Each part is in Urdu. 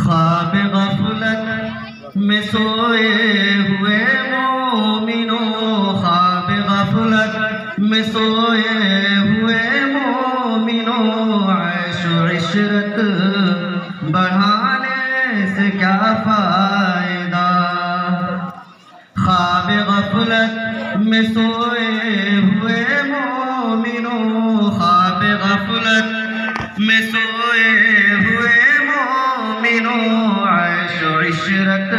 خواب غفلت میں سوئے ہوئے مومنوں، خواب غفلت میں سوئے ہوئے مومنوں، عیش و عشرت بڑھانے سے کیا فائدہ؟ خواب غفلت میں سوئے ہوئے مومنوں، خواب غفلت میں سوئے ہوئے مومنوں، عیش و عشرت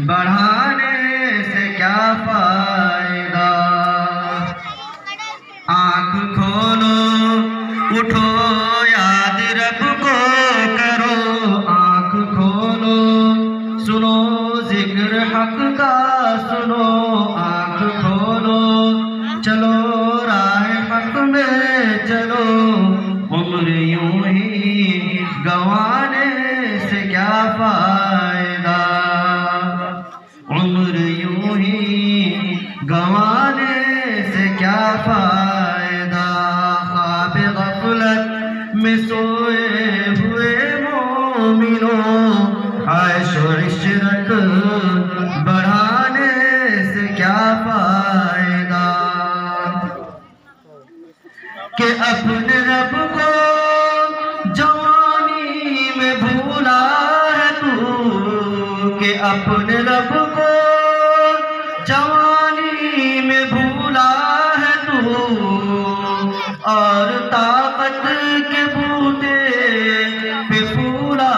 بڑھانے سے کیا فائدہ؟ آنکھ کھولو اٹھو یاد رب کو کرو، آنکھ کھولو سنو ذکر حق کا سنو، آنکھ کھولو چلو راہ حق میں چلو، عمر یوں ہی گنوانے سے کیا فائدہ؟ عمر یوں ہی گنوانے سے کیا فائدہ؟ خواب غفلت میں سوئے ہوئے مومنوں، عیش و عشرت بڑھانے سے کیا فائدہ؟ کہ اپنے رب کو جوانی میں بھولا ہے تو، کہ اپنے رب کو جوانی میں بھولا ہے تو، اور طاقت کے بوتے پہ پھولا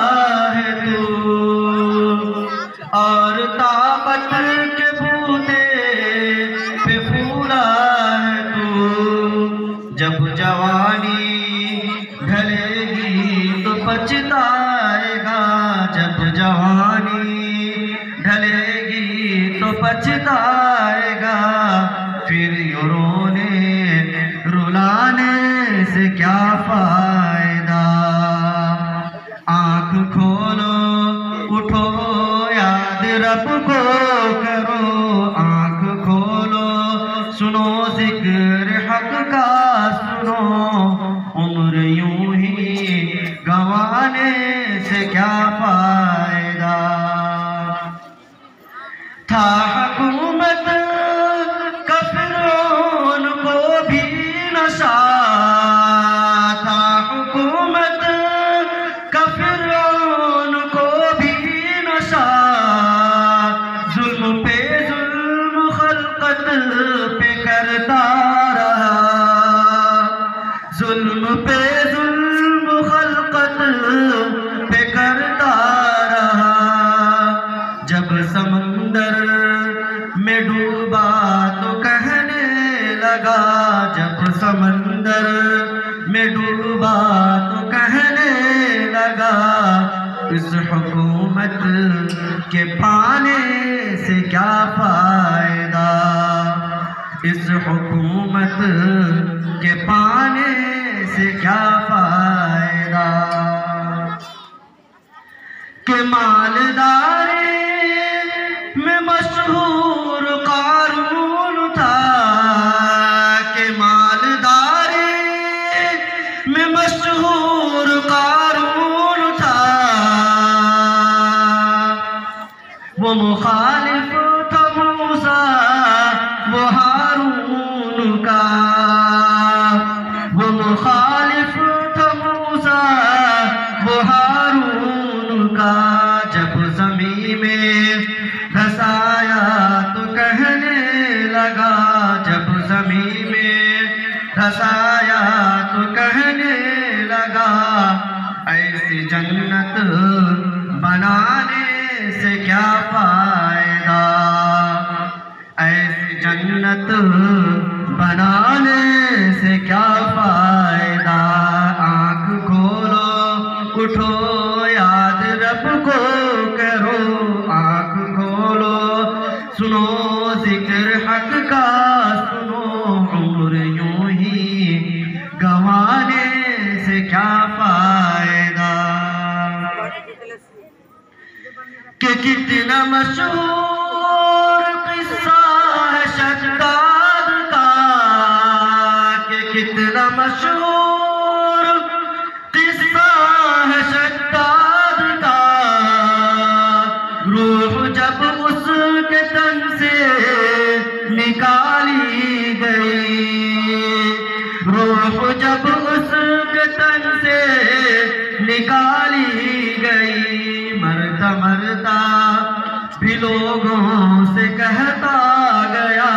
ہے تو، اور طاقت کے بوتے پہ پھولا ہے تو، جب جوانی ڈھلے گی تو پچھتائے گا، جب جوانی ڈھلے گی تو پچھتائے گا، پھر یوں رونے رلانے سے کیا فائدہ؟ آنکھ کھولو اٹھو یاد رب کو کرو، آنکھ کھولو سنو ذکر حق کا سنو، عمر یوں ہی گنوانے سے کیا فائدہ؟ تھا حکومت کا فرعون کو بھی نشہ، تھا حکومت کا فرعون کو بھی نشہ، ظلم پہ ظلم خلقت پہ کرتا رہا، ظلم پہ ظلم خلقت پہ کرتا رہا، جب سمندر میں ڈوبا تو کہنے لگا، جب سمندر میں ڈوبا تو کہنے لگا، اس حکومت کے پانے سے کیا فائدہ؟ اس حکومت کے پانے سے کیا فائدہ؟ کہ مالداری میں مشہور قارون تھا، کہ مالداری میں مشہور قارون تھا، وہ مخالف تھا موسیٰ وہ ہارون کا، وہ مخالف تھا موسیٰ وہ ہارون کا، جب زمین میں دھسایا تو کہنے لگا، جب زمین میں دھسایا تو کہنے لگا، ایسی جنت بنانے سے کیا فائدہ؟ ایسی جنت بنانے سے کیا فائدہ؟ آنکھ کھولو اٹھو یاد رب کو کرو، آنکھ کھولو سنو ذکر حق کا سنو، عمر یوں ہی گنوانے سے کیا فائدہ؟ کہ کتنا مشہور قصہ ہے شداد کا، کتنا مشہور قصہ ہے شداد کا، روح جب اس کے تن سے نکالی گئی، روح جب اس کے تن سے نکالی گئی، مرتا مرتا بھی لوگوں سے کہتا گیا،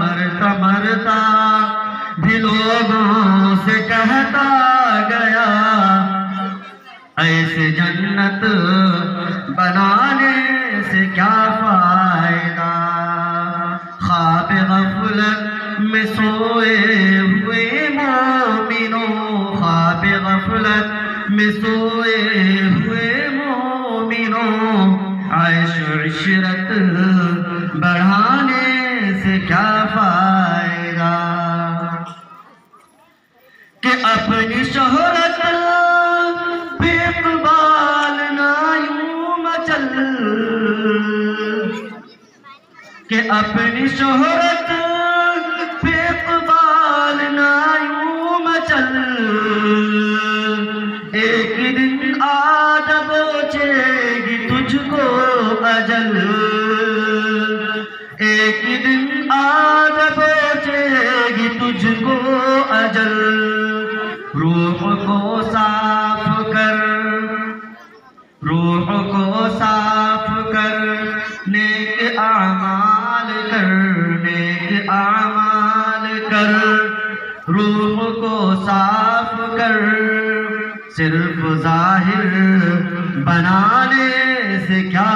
مرتا مرتا بھی لوگوں سے کہتا گیا، ایسے جنت بنانے سے کیا فائدہ، خواب غفلت میں سوئے ہوئے مومنوں، خواب غفلت میں سوئے ہوئے مومنوں، عیش و عشرت بڑھانے سے کیا فائدہ، کہ اپنی شہرت پہ اقبال نہ یوں مچل، کہ اپنی شہرت پہ اقبال نہ یوں مچل، ایک دن آ دبوچے گی تجھ کو اجل، ایک دن آ دبوچے گی تجھ کو اجل، روح کو صاف کر، روح کو صاف کر، نیک اعمال کر، نیک اعمال کر، روح کو صاف کر، صرف ظاہر بنانے سے کیا